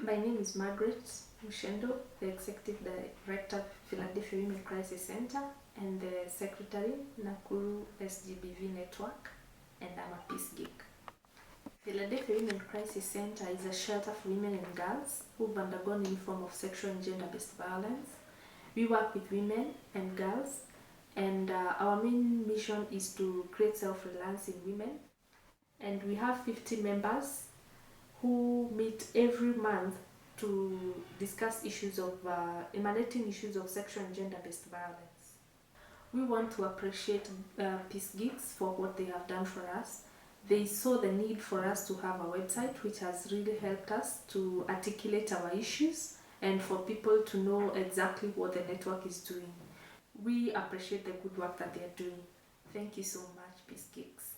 My name is Margaret Mushendo, the Executive Director of Philadelphia Women Crisis Center and the Secretary, Nakuru SGBV Network, and I'm a peace geek. Philadelphia Women Crisis Center is a shelter for women and girls who've undergone any form of sexual and gender-based violence. We work with women and girls, and our main mission is to create self-reliance in women. And we have 50 members who meet every month to discuss issues of emanating issues of sexual and gender-based violence. We want to appreciate Peace Geeks for what they have done for us. They saw the need for us to have a website, which has really helped us to articulate our issues and for people to know exactly what the network is doing. We appreciate the good work that they are doing. Thank you so much, Peace Geeks.